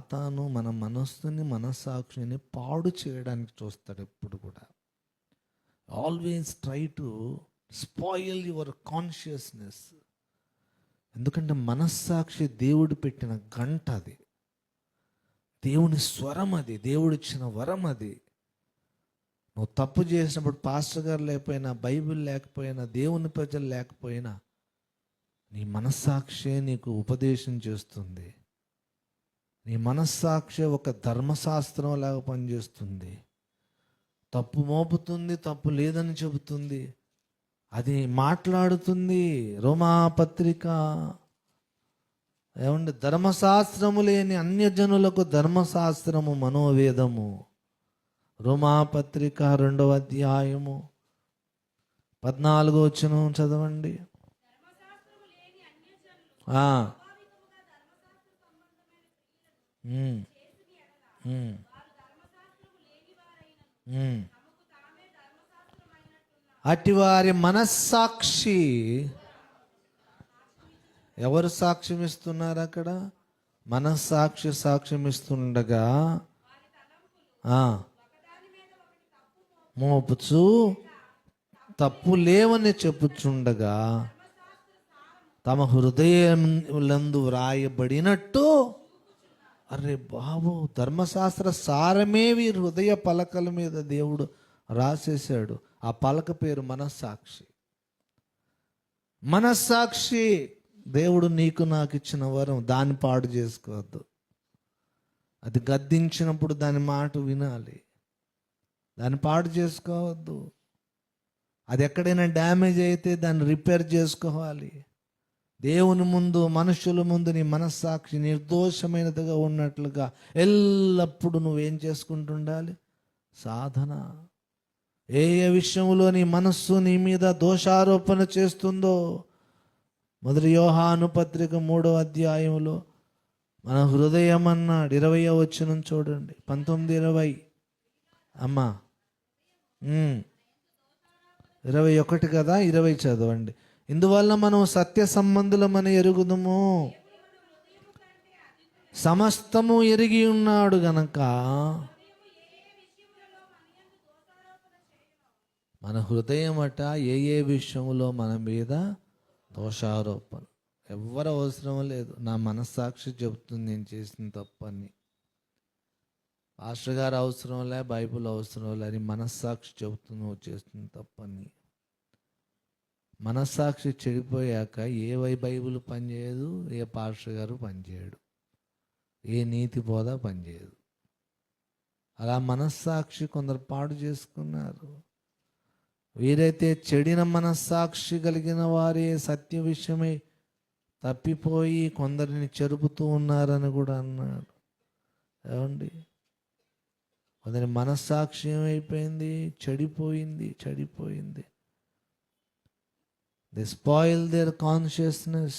సాతాను మన మనస్సుని, మనస్సాక్షిని పాడు చేయడానికి చూస్తాడు ఎప్పుడు కూడా. Always try to spoil your consciousness. ఎందుకంటే మనస్సాక్షి దేవుడు పెట్టిన గంట అది, దేవుని స్వరం అది, దేవుడిచ్చిన వరం అది. నువ్వు తప్పు చేసినప్పుడు పాస్టర్ గారు లేకపోయినా, బైబిల్ లేకపోయినా, దేవుని ప్రజలు లేకపోయినా, నీ మనస్సాక్షే నీకు ఉపదేశం చేస్తుంది. నీ మనస్సాక్షి ఒక ధర్మశాస్త్రం లాగా పనిచేస్తుంది. తప్పు మోపుతుంది, తప్పు లేదని చెబుతుంది, అది మాట్లాడుతుంది. రోమాపత్రిక ఏమండి, ధర్మశాస్త్రము లేని అన్యజనులకు ధర్మశాస్త్రము మనోవేదము. రోమాపత్రిక 2వ అధ్యాయము 14వ వచనం చదవండి. అటివారి మనస్సాక్షి, ఎవరు సాక్ష్యం ఇస్తున్నారు అక్కడ? మనస్సాక్షి సాక్ష్యం ఇస్తుండగా మోపుచు తప్పు లేవని చెప్పుచుండగా తమ హృదయములందు వ్రాయబడినట్టు. అరే బాబు, ధర్మశాస్త్ర సారమే వీరి హృదయ పలకల మీద దేవుడు రాసేశాడు. ఆ పలక పేరు మనస్సాక్షి. మనస్సాక్షి దేవుడు నీకు నాకు ఇచ్చిన వరం. దాన్ని పాడు చేసుకోవద్దు. అది గద్దించినప్పుడు దాని మాట వినాలి, దాన్ని పాడు చేసుకోవద్దు. అది ఎక్కడైనా డ్యామేజ్ అయితే దాన్ని రిపేర్ చేసుకోవాలి. దేవుని ముందు, మనుషుల ముందు నీ మనస్సాక్షి నిర్దోషమైనదిగా ఉన్నట్లుగా ఎల్లప్పుడూ నువ్వేం చేసుకుంటుండాలి? సాధన. ఏ విషయంలో నీ మనస్సు నీ మీద దోషారోపణ చేస్తుందో, 1 యోహాను పత్రిక 3వ అధ్యాయంలో మన హృదయం అన్నాడు. 20వ వచనం చూడండి, 19-20 అమ్మా 21 కదా, 20 చదవండి. ఇందువల్ల మనం సత్య సంబంధులమని ఎరుగుదుము, సమస్తము ఎరిగి ఉన్నాడు గనక. మన హృదయం అట ఏ విషయంలో మన మీద దోషారోపణ. ఎవ్వరు అవసరం లేదు. నా మనస్సాక్షి చెబుతుంది నేను చేసిన తప్పని. పాస్టర్ గారు అవసరం లే, బైబిల్ అవసరం లే అని మనస్సాక్షి చెబుతుంది నువ్వు చేస్తున్న తప్పని. మనస్సాక్షి చెడిపోయాక ఏ బైబిల్ పనిచేయదు, ఏ పాస్టర్ గారు పనిచేయడు, ఏ నీతి బోధ పనిచేయదు. అలా మనస్సాక్షి కొందరు పాడు చేసుకున్నారు. వీరైతే చెడిన మనస్సాక్షి కలిగిన వారే సత్య విషయమై తప్పిపోయి కొందరిని చెరుపుతూ ఉన్నారని కూడా అన్నాడు. ఏమండి, కొందరి మనస్సాక్షి ఏమైపోయింది? చెడిపోయింది. They spoil their consciousness.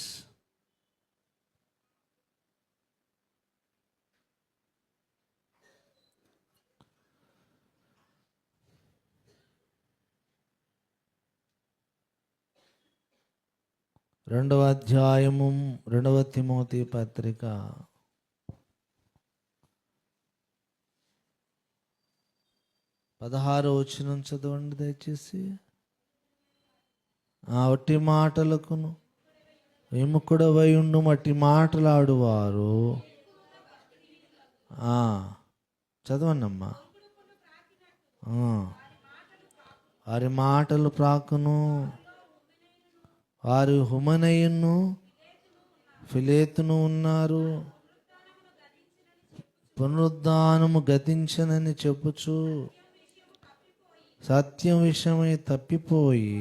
రెండవ అధ్యాయము 2వ తిమోతి పత్రిక 16వ వచనం చదవండి దయచేసి. ఒట్టి మాటలకును విముఖుడవై ఉండు మట్టి మాటలాడువారు. చదవండమ్మా. వారి మాటలు ప్రాకును, వారు హుమనయును ఫిలేతును ఉన్నారు, పునరుద్ధానము గతించనని చెప్పుచు సత్యం విషయమై తప్పిపోయి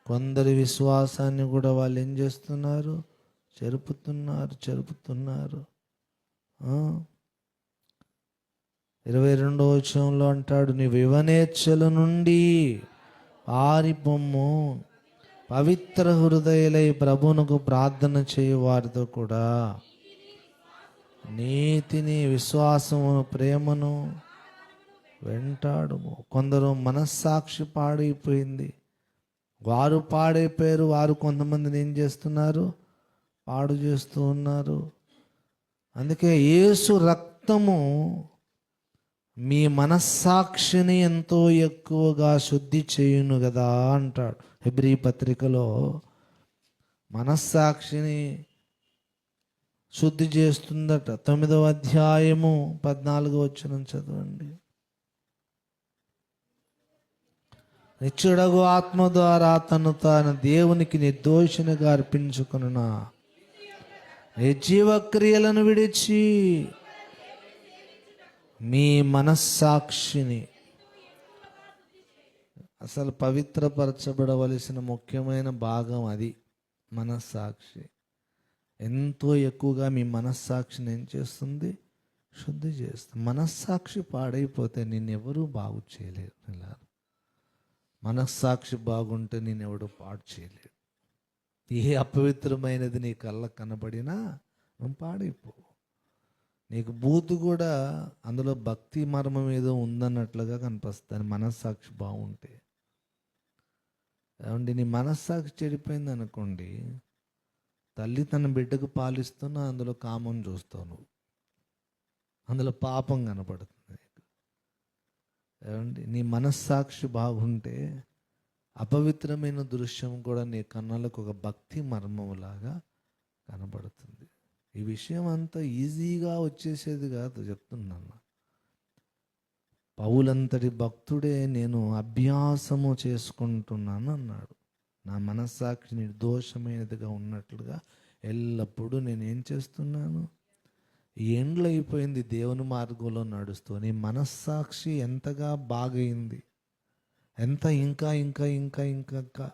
కొందరి విశ్వాసాన్ని కూడా వాళ్ళు ఏం చేస్తున్నారు? చెరుపుతున్నారు. 22వ వచనంలో అంటాడు, నీ వివనేచ్ఛల నుండి పారిపొమ్ము, పవిత్ర హృదయులై ప్రభువునకు ప్రార్థన చేయు వారితో కూడా నీతిని, విశ్వాసమును, ప్రేమను వెంటాడుము. కొందరు మనస్సాక్షి పాడైపోయింది. వారు పాడైపోయారు. వారు కొంతమందిని ఏం చేస్తున్నారు? పాడు చేస్తూ ఉన్నారు. అందుకే యేసు రక్తము మీ మనస్సాక్షిని ఎంతో ఎక్కువగా శుద్ధి చేయును కదా అంటాడు హెబ్రీ పత్రికలో. మనస్సాక్షిని శుద్ధి చేస్తుందట. 9వ అధ్యాయము 14వ వచనం చదవండి. నిత్యుడగు ఆత్మ ద్వారా తను తాను దేవునికి నిర్దోషినిగా అర్పించుకొనున నిర్జీవ క్రియలను విడిచి మీ మనస్సాక్షిని, అసలు పవిత్రపరచబడవలసిన ముఖ్యమైన భాగం అది. మనస్సాక్షి ఎంతో ఎక్కువగా మీ మనస్సాక్షిని ఏం చేస్తుంది? శుద్ధి చేస్తుంది. మనస్సాక్షి పాడైపోతే నిన్నెవరూ బాగు చేయలేరు. ఇలా మనస్సాక్షి బాగుంటే నిన్నెవడు పాడు చేయలేడు. ఏ అపవిత్రమైనది నీ కళ్ళకు కనబడినా నువ్వు పాడైపోవు. నీకు బూతు కూడా అందులో భక్తి మర్మం ఏదో ఉందన్నట్లుగా కనిపిస్తుంది మనస్సాక్షి బాగుంటే. ఏమండి, నీ మనస్సాక్షి చెడిపోయింది అనుకోండి, తల్లి తన బిడ్డకు పాలిస్తున్నా అందులో కామం చూస్తావు నువ్వు, అందులో పాపం కనపడుతుంది నీకు. ఏమండి, నీ మనస్సాక్షి బాగుంటే అపవిత్రమైన దృశ్యం కూడా నీ కన్నులకు ఒక భక్తి మర్మములాగా కనబడుతుంది. ఈ విషయం అంతా ఈజీగా వచ్చేసేది కాదు, చెప్తున్నాను. పౌలంతటి భక్తుడే నేను అభ్యాసము చేసుకుంటున్నాను అన్నాడు. నా మనస్సాక్షి నిర్దోషమైనదిగా ఉన్నట్లుగా ఎల్లప్పుడూ నేనేం చేస్తున్నాను? ఏండ్లు అయిపోయింది దేవుని మార్గంలో నడుస్తూ. నీ మనస్సాక్షి ఎంతగా బాగైంది, ఎంత ఇంకా ఇంకా ఇంకా ఇంకా ఇంకా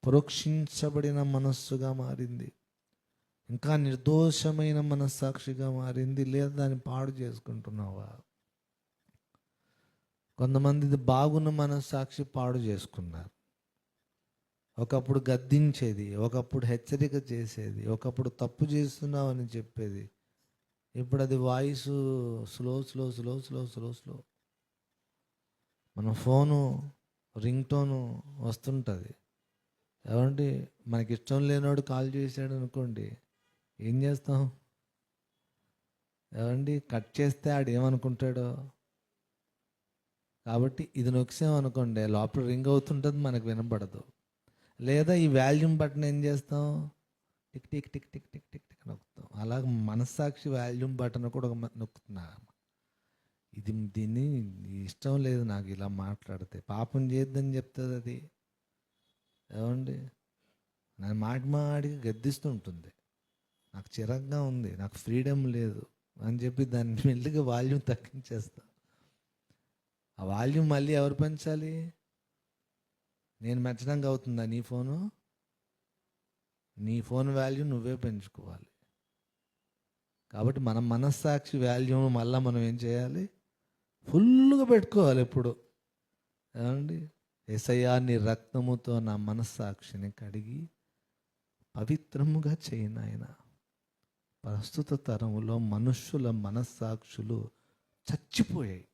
పరోక్షించబడిన మనస్సుగా మారింది, ఇంకా నిర్దోషమైన మనస్సాక్షిగా మారింది. లేదా దాన్ని పాడు చేసుకుంటున్నావా? కొంతమంది బాగున్న మనస్సాక్షి పాడు చేసుకున్నారు. ఒకప్పుడు గద్దించేది, ఒకప్పుడు హెచ్చరిక చేసేది, ఒకప్పుడు తప్పు చేస్తున్నావు అని చెప్పేది. ఇప్పుడు అది voice slow slow slow slow slow slow. మన ఫోను రింగ్ టోను వస్తుంటుంది. ఏమంటే మనకి ఇష్టం లేనివాడు కాల్ చేశాడు అనుకోండి, ఏం చేస్తాం? ఏమండి, కట్ చేస్తే ఆడు ఏమనుకుంటాడో. కాబట్టి ఇది నొక్సామనుకోండి, లోపల రింగ్ అవుతుంటుంది, మనకు వినపడదు. లేదా ఈ వాల్యూమ్ బటన్ ఏం చేస్తాం? Tick tick tick tick tick tick tick నొక్కుతాం. అలాగే మనస్సాక్షి వాల్యూమ్ బటన్ కూడా నొక్కుతున్నా. దీన్ని ఇష్టం లేదు నాకు ఇలా మాట్లాడితే, పాపం చేద్దని చెప్తుంది అది. ఏమండి, నన్ను మాటికి గద్దిస్తుంటుంది, నాకు చిరాగ్గా ఉంది, నాకు ఫ్రీడమ్ లేదు అని చెప్పి దాన్ని మెల్లిగా వాల్యూమ్ తగ్గించేస్తా. ఆ వాల్యూమ్ మళ్ళీ ఎవరు పెంచాలి? నేను మెచ్చడానికి అవుతుందా నీ ఫోను? నీ ఫోన్ వాల్యూ నువ్వే పెంచుకోవాలి. కాబట్టి మన మనస్సాక్షి వాల్యూమ్ మళ్ళీ మనం ఏం చేయాలి? ఫుల్గా పెట్టుకోవాలి ఎప్పుడు. ఏమండి, యేసయ్యా నీ రక్తముతో నా మనస్సాక్షిని కడిగి పవిత్రముగా చేయి నాయనా. ప్రస్తుత తరంలో మనుష్యుల మనస్సాక్షులు చచ్చిపోయాయి.